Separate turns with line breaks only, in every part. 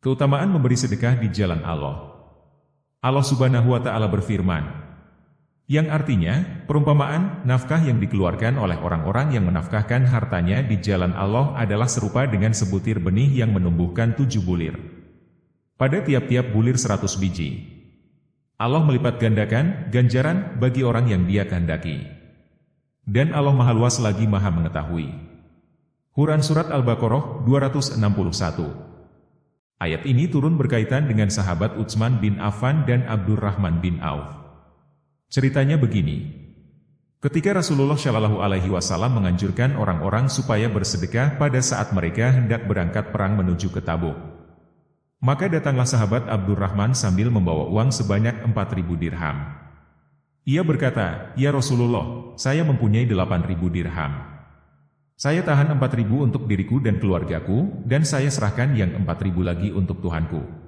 Keutamaan memberi sedekah di jalan Allah. Allah Subhanahu wa Ta'ala berfirman, yang artinya, perumpamaan nafkah yang dikeluarkan oleh orang-orang yang menafkahkan hartanya di jalan Allah adalah serupa dengan sebutir benih yang menumbuhkan 7 bulir. Pada tiap-tiap bulir 100 biji. Allah melipat gandakan ganjaran bagi orang yang Dia kehendaki. Dan Allah Maha Luas lagi Maha Mengetahui. Quran Surat Al-Baqarah 261. Ayat ini turun berkaitan dengan sahabat Utsman bin Affan dan Abdurrahman bin Auf. Ceritanya begini. Ketika Rasulullah Shallallahu Alaihi Wasallam menganjurkan orang-orang supaya bersedekah pada saat mereka hendak berangkat perang menuju ke Tabuk, maka datanglah sahabat Abdurrahman sambil membawa uang sebanyak 4.000 dirham. Ia berkata, "Ya Rasulullah, saya mempunyai 8.000 dirham. Saya tahan 4.000 untuk diriku dan keluargaku, dan saya serahkan yang 4.000 lagi untuk Tuhanku."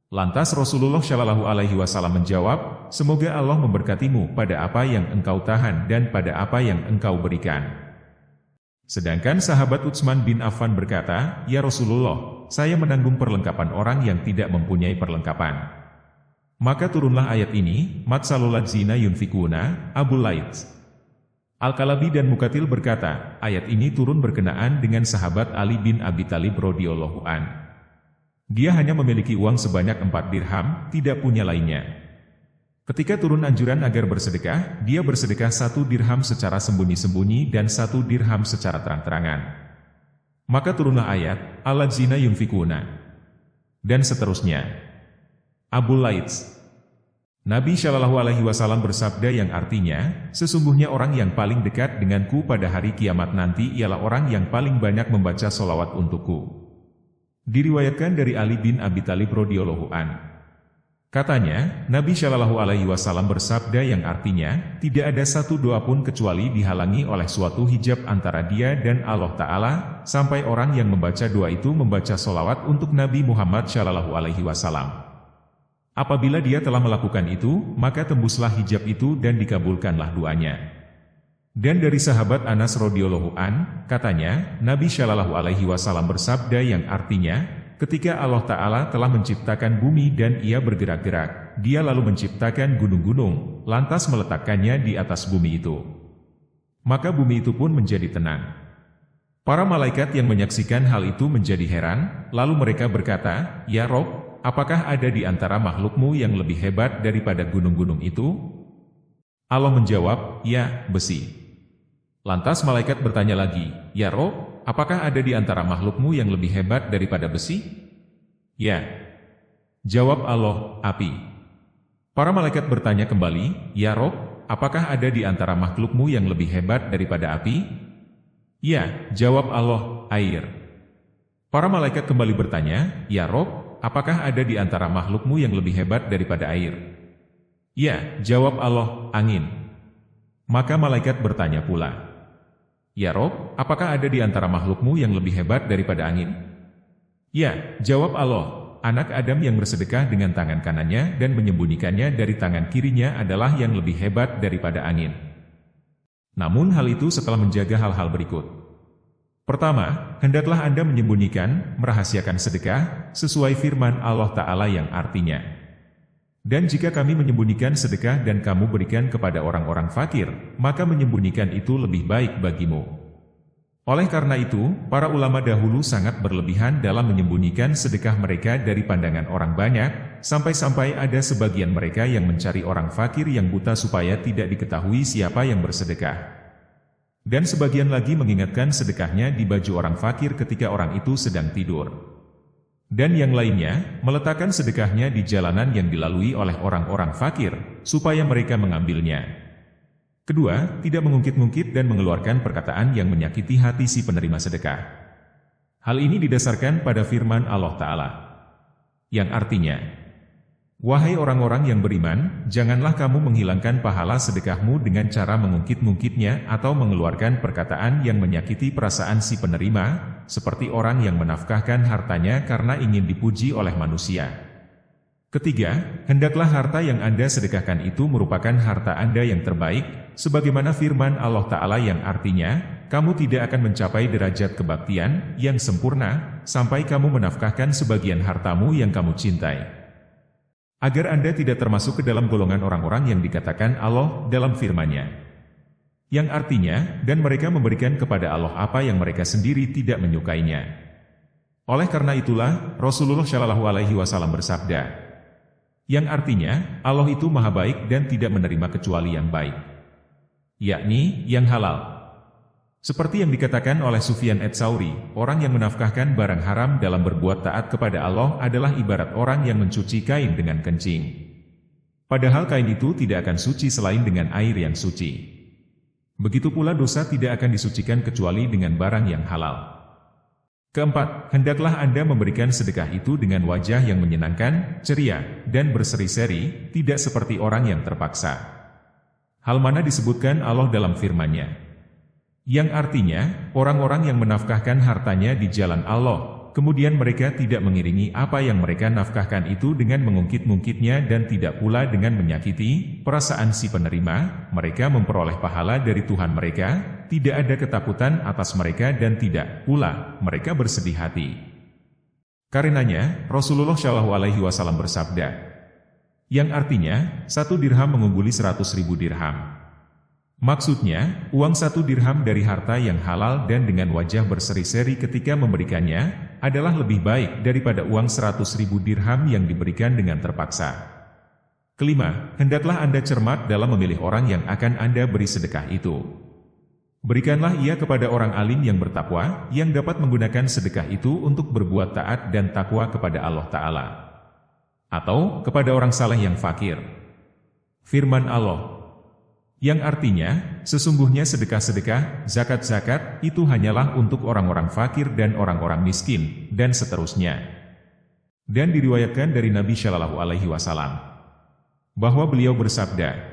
Lantas Rasulullah Shallallahu Alaihi Wasallam menjawab, "Semoga Allah memberkatimu pada apa yang engkau tahan dan pada apa yang engkau berikan." Sedangkan sahabat Utsman bin Affan berkata, "Ya Rasulullah, saya menanggung perlengkapan orang yang tidak mempunyai perlengkapan." Maka turunlah ayat ini, Matsalul ladzina yunfikuna, Abu Laits. Al-Kalabi dan Mukatil berkata, ayat ini turun berkenaan dengan sahabat Ali bin Abi Thalib radhiyallahu an. Dia hanya memiliki uang sebanyak 4 dirham, tidak punya lainnya. Ketika turun anjuran agar bersedekah, dia bersedekah 1 dirham secara sembunyi-sembunyi dan 1 dirham secara terang-terangan. Maka turunlah ayat, Alladzina yunfikuna. Dan seterusnya. Abu Laits. Nabi Shallallahu Alaihi Wasallam bersabda yang artinya, sesungguhnya orang yang paling dekat denganku pada hari kiamat nanti ialah orang yang paling banyak membaca solawat untukku. Diriwayatkan dari Ali bin Abi Thalib radhiyallahu an. Katanya, Nabi Shallallahu Alaihi Wasallam bersabda yang artinya, tidak ada satu doa pun kecuali dihalangi oleh suatu hijab antara dia dan Allah Ta'ala, sampai orang yang membaca doa itu membaca solawat untuk Nabi Muhammad Shallallahu Alaihi Wasallam. Apabila dia telah melakukan itu, maka tembuslah hijab itu dan dikabulkanlah doanya. Dan dari sahabat Anas radhiyallahu an, katanya, Nabi Shallallahu Alaihi Wasallam bersabda yang artinya, ketika Allah Ta'ala telah menciptakan bumi dan ia bergerak-gerak, dia lalu menciptakan gunung-gunung, lantas meletakkannya di atas bumi itu. Maka bumi itu pun menjadi tenang. Para malaikat yang menyaksikan hal itu menjadi heran, lalu mereka berkata, "Ya Rob, apakah ada di antara makhlukmu yang lebih hebat daripada gunung-gunung itu?" Allah menjawab, "Ya, besi." Lantas malaikat bertanya lagi, "Ya Rob, apakah ada di antara makhlukmu yang lebih hebat daripada besi?" "Ya." Jawab Allah, "Api." Para malaikat bertanya kembali, "Ya Rob, apakah ada di antara makhlukmu yang lebih hebat daripada api?" "Ya." Jawab Allah, "Air." Para malaikat kembali bertanya, "Ya Rob, apakah ada di antara makhlukmu yang lebih hebat daripada air?" "Ya." Jawab Allah, "Angin." Maka malaikat bertanya pula, "Ya Rob, apakah ada di antara makhlukmu yang lebih hebat daripada angin?" "Ya." Jawab Allah, "Anak Adam yang bersedekah dengan tangan kanannya dan menyembunyikannya dari tangan kirinya adalah yang lebih hebat daripada angin." Namun hal itu setelah menjaga hal-hal berikut. Pertama, hendaklah Anda menyembunyikan, merahasiakan sedekah, sesuai firman Allah Ta'ala yang artinya, "Dan jika kami menyembunyikan sedekah dan kamu berikan kepada orang-orang fakir, maka menyembunyikan itu lebih baik bagimu." Oleh karena itu, para ulama dahulu sangat berlebihan dalam menyembunyikan sedekah mereka dari pandangan orang banyak, sampai-sampai ada sebagian mereka yang mencari orang fakir yang buta supaya tidak diketahui siapa yang bersedekah. Dan sebagian lagi mengingatkan sedekahnya di baju orang fakir ketika orang itu sedang tidur. Dan yang lainnya, meletakkan sedekahnya di jalanan yang dilalui oleh orang-orang fakir, supaya mereka mengambilnya. Kedua, tidak mengungkit-ungkit dan mengeluarkan perkataan yang menyakiti hati si penerima sedekah. Hal ini didasarkan pada firman Allah Ta'ala, yang artinya, "Wahai orang-orang yang beriman, janganlah kamu menghilangkan pahala sedekahmu dengan cara mengungkit-ungkitnya atau mengeluarkan perkataan yang menyakiti perasaan si penerima, seperti orang yang menafkahkan hartanya karena ingin dipuji oleh manusia." Ketiga, hendaklah harta yang Anda sedekahkan itu merupakan harta Anda yang terbaik, sebagaimana firman Allah Ta'ala yang artinya, kamu tidak akan mencapai derajat kebaktian yang sempurna, sampai kamu menafkahkan sebagian hartamu yang kamu cintai. Agar Anda tidak termasuk ke dalam golongan orang-orang yang dikatakan Allah dalam firman-Nya. Yang artinya, dan mereka memberikan kepada Allah apa yang mereka sendiri tidak menyukainya. Oleh karena itulah, Rasulullah Shallallahu Alaihi Wasallam bersabda, yang artinya, Allah itu maha baik dan tidak menerima kecuali yang baik, yakni yang halal. Seperti yang dikatakan oleh Sufyan Ats-Tsauri, orang yang menafkahkan barang haram dalam berbuat taat kepada Allah adalah ibarat orang yang mencuci kain dengan kencing. Padahal kain itu tidak akan suci selain dengan air yang suci. Begitu pula dosa tidak akan disucikan kecuali dengan barang yang halal. Keempat, hendaklah Anda memberikan sedekah itu dengan wajah yang menyenangkan, ceria, dan berseri-seri, tidak seperti orang yang terpaksa. Hal mana disebutkan Allah dalam firman-Nya. Yang artinya, orang-orang yang menafkahkan hartanya di jalan Allah, kemudian mereka tidak mengiringi apa yang mereka nafkahkan itu dengan mengungkit-ungkitnya dan tidak pula dengan menyakiti perasaan si penerima, mereka memperoleh pahala dari Tuhan mereka, tidak ada ketakutan atas mereka dan tidak pula mereka bersedih hati. Karenanya, Rasulullah Shallallahu Alaihi Wasallam bersabda, yang artinya, 1 dirham mengungguli 100.000 dirham. Maksudnya, uang 1 dirham dari harta yang halal dan dengan wajah berseri-seri ketika memberikannya, adalah lebih baik daripada uang 100.000 dirham yang diberikan dengan terpaksa. Kelima, hendaklah Anda cermat dalam memilih orang yang akan Anda beri sedekah itu. Berikanlah ia kepada orang alim yang bertakwa, yang dapat menggunakan sedekah itu untuk berbuat taat dan takwa kepada Allah Ta'ala. Atau, kepada orang saleh yang fakir. Firman Allah, yang artinya, sesungguhnya sedekah-sedekah, zakat-zakat, itu hanyalah untuk orang-orang fakir dan orang-orang miskin, dan seterusnya. Dan diriwayatkan dari Nabi Shallallahu Alaihi Wasallam, bahwa beliau bersabda,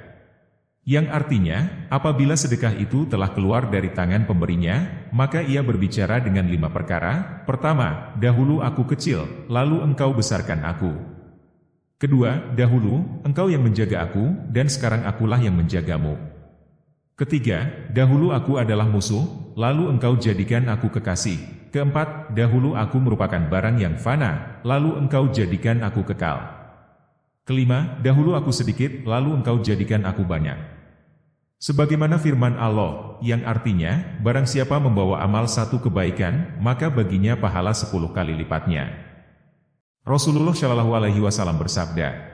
yang artinya, apabila sedekah itu telah keluar dari tangan pemberinya, maka ia berbicara dengan 5 perkara. Pertama, dahulu aku kecil, lalu engkau besarkan aku. Kedua, dahulu, engkau yang menjaga aku, dan sekarang akulah yang menjagamu. Ketiga, dahulu aku adalah musuh, lalu engkau jadikan aku kekasih. Keempat, dahulu aku merupakan barang yang fana, lalu engkau jadikan aku kekal. Kelima, dahulu aku sedikit, lalu engkau jadikan aku banyak. Sebagaimana firman Allah, yang artinya, barang siapa membawa amal 1 kebaikan, maka baginya pahala 10 kali lipatnya. Rasulullah Shallallahu Alaihi Wasallam bersabda,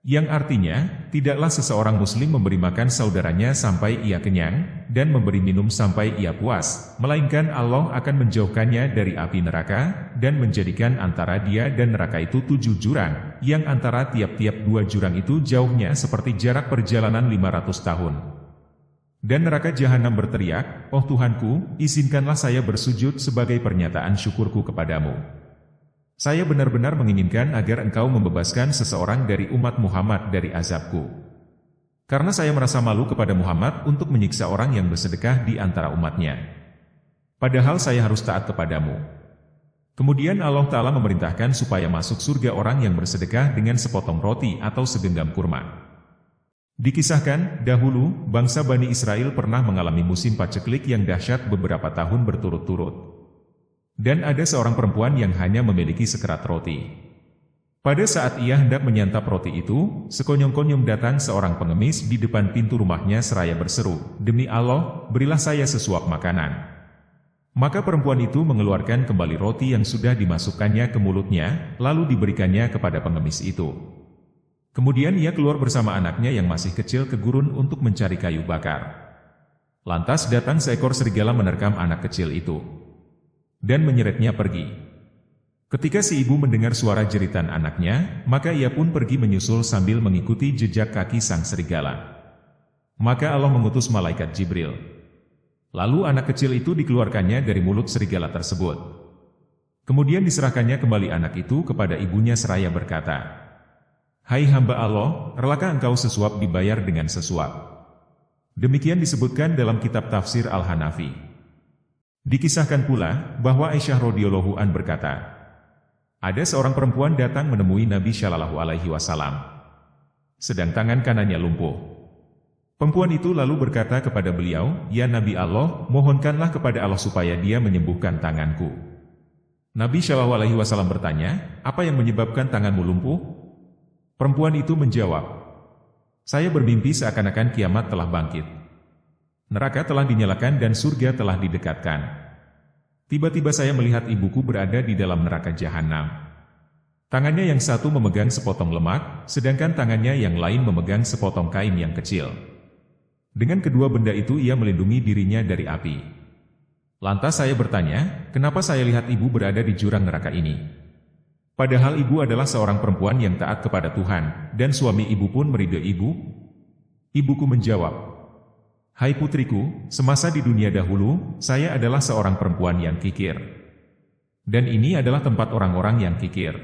yang artinya, tidaklah seseorang muslim memberi makan saudaranya sampai ia kenyang, dan memberi minum sampai ia puas, melainkan Allah akan menjauhkannya dari api neraka, dan menjadikan antara dia dan neraka itu 7 jurang, yang antara tiap-tiap 2 jurang itu jauhnya seperti jarak perjalanan 500 tahun. Dan neraka jahanam berteriak, oh Tuhanku, izinkanlah saya bersujud sebagai pernyataan syukurku kepadamu. Saya benar-benar menginginkan agar engkau membebaskan seseorang dari umat Muhammad dari azabku. Karena saya merasa malu kepada Muhammad untuk menyiksa orang yang bersedekah di antara umatnya. Padahal saya harus taat kepadamu. Kemudian Allah Ta'ala memerintahkan supaya masuk surga orang yang bersedekah dengan sepotong roti atau segenggam kurma. Dikisahkan, dahulu, bangsa Bani Israel pernah mengalami musim paceklik yang dahsyat beberapa tahun berturut-turut. Dan ada seorang perempuan yang hanya memiliki sekerat roti. Pada saat ia hendak menyantap roti itu, sekonyong-konyong datang seorang pengemis di depan pintu rumahnya seraya berseru, demi Allah, berilah saya sesuap makanan. Maka perempuan itu mengeluarkan kembali roti yang sudah dimasukkannya ke mulutnya, lalu diberikannya kepada pengemis itu. Kemudian ia keluar bersama anaknya yang masih kecil ke gurun untuk mencari kayu bakar. Lantas datang seekor serigala menerkam anak kecil itu dan menyeretnya pergi. Ketika si ibu mendengar suara jeritan anaknya, maka ia pun pergi menyusul sambil mengikuti jejak kaki sang serigala. Maka Allah mengutus malaikat Jibril. Lalu anak kecil itu dikeluarkannya dari mulut serigala tersebut. Kemudian diserahkannya kembali anak itu kepada ibunya seraya berkata, hai hamba Allah, relakah engkau sesuap dibayar dengan sesuap? Demikian disebutkan dalam kitab tafsir Al-Hanafi. Dikisahkan pula, bahwa Aisyah radhiyallahu an berkata, ada seorang perempuan datang menemui Nabi Shallallahu Alaihi Wasallam, sedang tangan kanannya lumpuh. Perempuan itu lalu berkata kepada beliau, "Ya Nabi Allah, mohonkanlah kepada Allah supaya Dia menyembuhkan tanganku." Nabi Shallallahu Alaihi Wasallam bertanya, "Apa yang menyebabkan tanganmu lumpuh?" Perempuan itu menjawab, "Saya bermimpi seakan-akan kiamat telah bangkit. Neraka telah dinyalakan dan surga telah didekatkan. Tiba-tiba saya melihat ibuku berada di dalam neraka jahanam. Tangannya yang satu memegang sepotong lemak, sedangkan tangannya yang lain memegang sepotong kain yang kecil. Dengan kedua benda itu ia melindungi dirinya dari api. Lantas saya bertanya, kenapa saya lihat ibu berada di jurang neraka ini? Padahal ibu adalah seorang perempuan yang taat kepada Tuhan, dan suami ibu pun meridhoi ibu." Ibuku menjawab, "Hai putriku, semasa di dunia dahulu, saya adalah seorang perempuan yang kikir. Dan ini adalah tempat orang-orang yang kikir."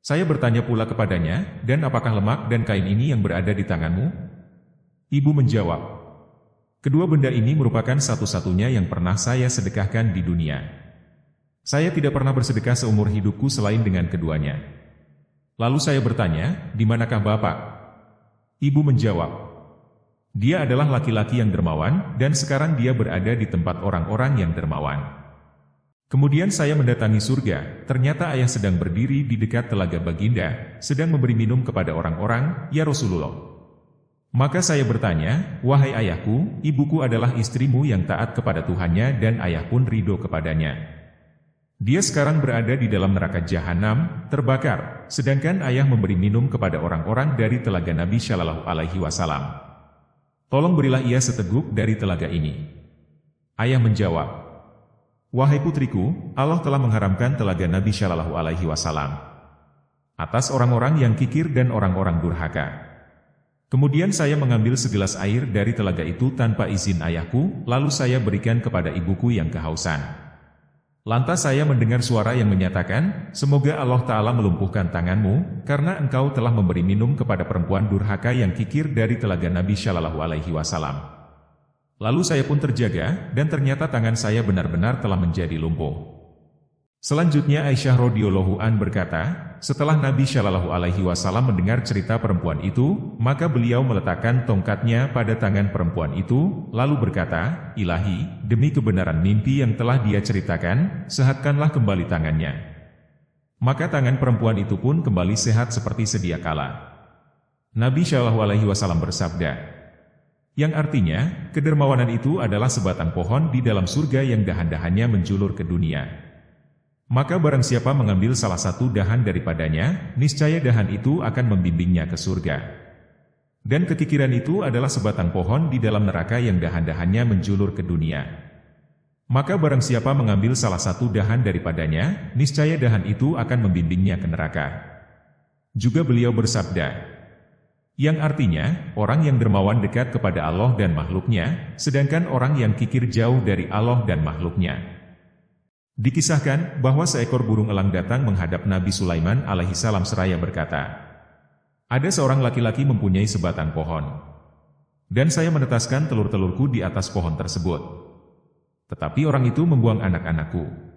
Saya bertanya pula kepadanya, "Dan apakah lemak dan kain ini yang berada di tanganmu?" Ibu menjawab, "Kedua benda ini merupakan satu-satunya yang pernah saya sedekahkan di dunia. Saya tidak pernah bersedekah seumur hidupku selain dengan keduanya." Lalu saya bertanya, "Di manakah Bapak?" Ibu menjawab, "Dia adalah laki-laki yang dermawan, dan sekarang dia berada di tempat orang-orang yang dermawan." Kemudian saya mendatangi surga, ternyata ayah sedang berdiri di dekat telaga Baginda, sedang memberi minum kepada orang-orang, "Ya Rasulullah." Maka saya bertanya, "Wahai ayahku, ibuku adalah istrimu yang taat kepada Tuhannya dan ayah pun ridho kepadanya. Dia sekarang berada di dalam neraka jahanam, terbakar, sedangkan ayah memberi minum kepada orang-orang dari telaga Nabi Shallallahu Alaihi Wasallam. Tolong berilah ia seteguk dari telaga ini." Ayah menjawab, "Wahai putriku, Allah telah mengharamkan telaga Nabi Shallallahu Alaihi Wasallam atas orang-orang yang kikir dan orang-orang durhaka." Kemudian saya mengambil segelas air dari telaga itu tanpa izin ayahku, lalu saya berikan kepada ibuku yang kehausan. Lantas saya mendengar suara yang menyatakan, "Semoga Allah Ta'ala melumpuhkan tanganmu, karena engkau telah memberi minum kepada perempuan durhaka yang kikir dari telaga Nabi Shallallahu Alaihi Wasallam." Lalu saya pun terjaga, dan ternyata tangan saya benar-benar telah menjadi lumpuh. Selanjutnya Aisyah radhiyallahu an berkata, setelah Nabi Shallallahu Alaihi Wasallam mendengar cerita perempuan itu, maka beliau meletakkan tongkatnya pada tangan perempuan itu, lalu berkata, "Ilahi, demi kebenaran mimpi yang telah dia ceritakan, sehatkanlah kembali tangannya." Maka tangan perempuan itu pun kembali sehat seperti sedia kala. Nabi Shallallahu Alaihi Wasallam bersabda, yang artinya, kedermawanan itu adalah sebatang pohon di dalam surga yang dahan-dahannya menjulur ke dunia. Maka barang siapa mengambil salah satu dahan daripadanya, niscaya dahan itu akan membimbingnya ke surga. Dan kekikiran itu adalah sebatang pohon di dalam neraka yang dahan-dahannya menjulur ke dunia. Maka barang siapa mengambil salah satu dahan daripadanya, niscaya dahan itu akan membimbingnya ke neraka. Juga beliau bersabda, yang artinya, orang yang dermawan dekat kepada Allah dan makhluknya, sedangkan orang yang kikir jauh dari Allah dan makhluknya. Dikisahkan bahwa seekor burung elang datang menghadap Nabi Sulaiman alaihissalam seraya berkata, "Ada seorang laki-laki mempunyai sebatang pohon, dan saya menetaskan telur-telurku di atas pohon tersebut. Tetapi orang itu membuang anak-anakku."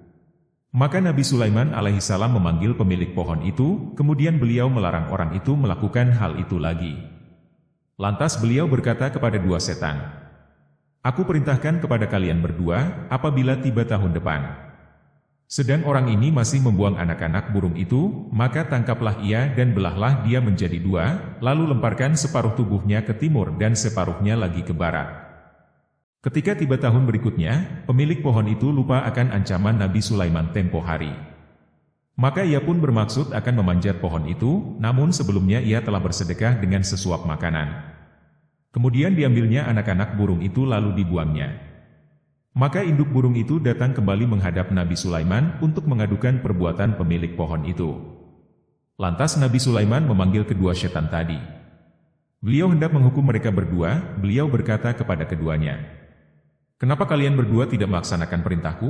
Maka Nabi Sulaiman alaihissalam memanggil pemilik pohon itu, kemudian beliau melarang orang itu melakukan hal itu lagi. Lantas beliau berkata kepada dua setan, "Aku perintahkan kepada kalian berdua, apabila tiba tahun depan, sedang orang ini masih membuang anak-anak burung itu, maka tangkaplah ia dan belahlah dia menjadi dua, lalu lemparkan separuh tubuhnya ke timur dan separuhnya lagi ke barat." Ketika tiba tahun berikutnya, pemilik pohon itu lupa akan ancaman Nabi Sulaiman tempo hari. Maka ia pun bermaksud akan memanjat pohon itu, namun sebelumnya ia telah bersedekah dengan sesuap makanan. Kemudian diambilnya anak-anak burung itu lalu dibuangnya. Maka induk burung itu datang kembali menghadap Nabi Sulaiman untuk mengadukan perbuatan pemilik pohon itu. Lantas Nabi Sulaiman memanggil kedua setan tadi. Beliau hendak menghukum mereka berdua, beliau berkata kepada keduanya, "Kenapa kalian berdua tidak melaksanakan perintahku?"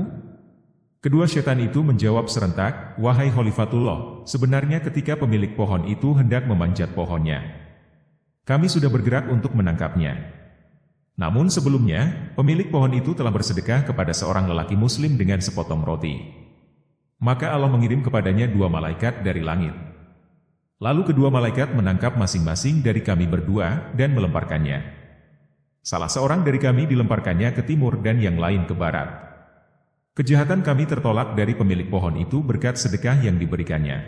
Kedua setan itu menjawab serentak, "Wahai Khalifatullah, sebenarnya ketika pemilik pohon itu hendak memanjat pohonnya, kami sudah bergerak untuk menangkapnya. Namun sebelumnya, pemilik pohon itu telah bersedekah kepada seorang lelaki muslim dengan sepotong roti. Maka Allah mengirim kepadanya dua malaikat dari langit. Lalu kedua malaikat menangkap masing-masing dari kami berdua dan melemparkannya. Salah seorang dari kami dilemparkannya ke timur dan yang lain ke barat. Kejahatan kami tertolak dari pemilik pohon itu berkat sedekah yang diberikannya.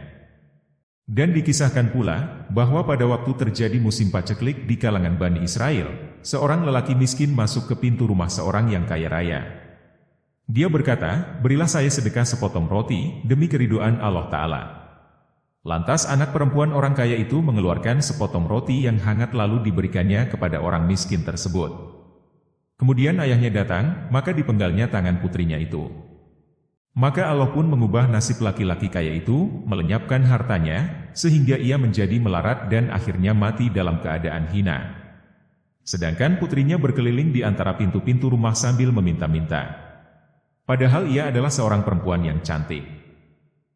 Dan dikisahkan pula, bahwa pada waktu terjadi musim paceklik di kalangan Bani Israel, seorang lelaki miskin masuk ke pintu rumah seorang yang kaya raya. Dia berkata, "Berilah saya sedekah sepotong roti, demi keridhaan Allah Ta'ala." Lantas anak perempuan orang kaya itu mengeluarkan sepotong roti yang hangat lalu diberikannya kepada orang miskin tersebut. Kemudian ayahnya datang, maka dipenggalnya tangan putrinya itu. Maka Allah pun mengubah nasib laki-laki kaya itu, melenyapkan hartanya, sehingga ia menjadi melarat dan akhirnya mati dalam keadaan hina. Sedangkan putrinya berkeliling di antara pintu-pintu rumah sambil meminta-minta. Padahal ia adalah seorang perempuan yang cantik.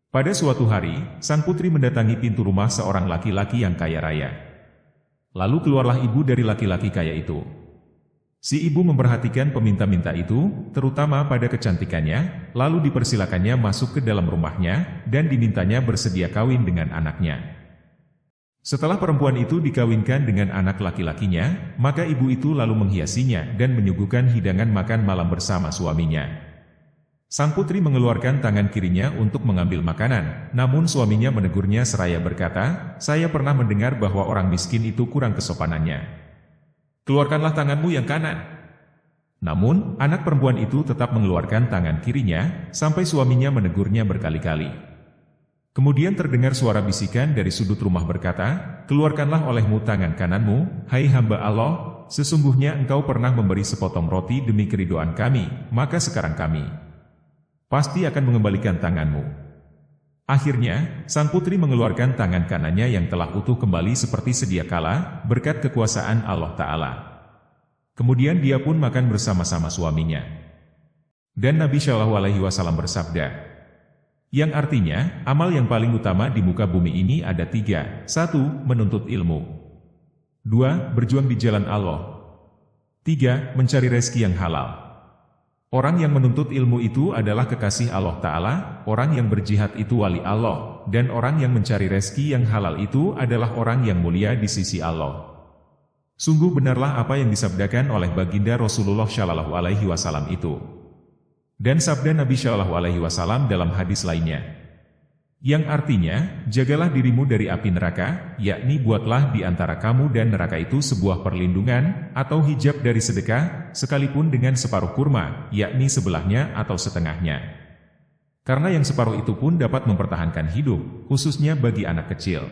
Pada suatu hari, sang putri mendatangi pintu rumah seorang laki-laki yang kaya raya. Lalu keluarlah ibu dari laki-laki kaya itu. Si ibu memperhatikan peminta-minta itu, terutama pada kecantikannya, lalu dipersilakannya masuk ke dalam rumahnya, dan dimintanya bersedia kawin dengan anaknya. Setelah perempuan itu dikawinkan dengan anak laki-lakinya, maka ibu itu lalu menghiasinya dan menyuguhkan hidangan makan malam bersama suaminya. Sang putri mengeluarkan tangan kirinya untuk mengambil makanan, namun suaminya menegurnya seraya berkata, "Saya pernah mendengar bahwa orang miskin itu kurang kesopanannya. Keluarkanlah tanganmu yang kanan." Namun, anak perempuan itu tetap mengeluarkan tangan kirinya, sampai suaminya menegurnya berkali-kali. Kemudian terdengar suara bisikan dari sudut rumah berkata, "Keluarkanlah olehmu tangan kananmu, hai hamba Allah, sesungguhnya engkau pernah memberi sepotong roti demi keridhaan kami, maka sekarang kami pasti akan mengembalikan tanganmu." Akhirnya, sang putri mengeluarkan tangan kanannya yang telah utuh kembali seperti sedia kala, berkat kekuasaan Allah Ta'ala. Kemudian dia pun makan bersama-sama suaminya. Dan Nabi Shallallahu Alaihi Wasallam bersabda, yang artinya, amal yang paling utama di muka bumi ini ada 3. 1. Menuntut ilmu. 2. Berjuang di jalan Allah. 3. Mencari rezeki yang halal. Orang yang menuntut ilmu itu adalah kekasih Allah Ta'ala, orang yang berjihad itu wali Allah, dan orang yang mencari rezeki yang halal itu adalah orang yang mulia di sisi Allah. Sungguh benarlah apa yang disabdakan oleh baginda Rasulullah Shallallahu Alaihi Wasallam itu. Dan sabda Nabi Shallallahu Alaihi Wasallam dalam hadis lainnya, yang artinya, jagalah dirimu dari api neraka, yakni buatlah di antara kamu dan neraka itu sebuah perlindungan, atau hijab dari sedekah, sekalipun dengan separuh kurma, yakni sebelahnya atau setengahnya. Karena yang separuh itu pun dapat mempertahankan hidup, khususnya bagi anak kecil.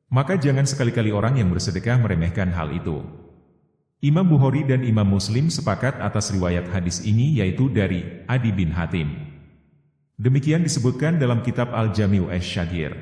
Maka jangan sekali-kali orang yang bersedekah meremehkan hal itu. Imam Bukhari dan Imam Muslim sepakat atas riwayat hadis ini yaitu dari Adi bin Hatim. Demikian disebutkan dalam kitab Al-Jami'u Asy-Syaghir.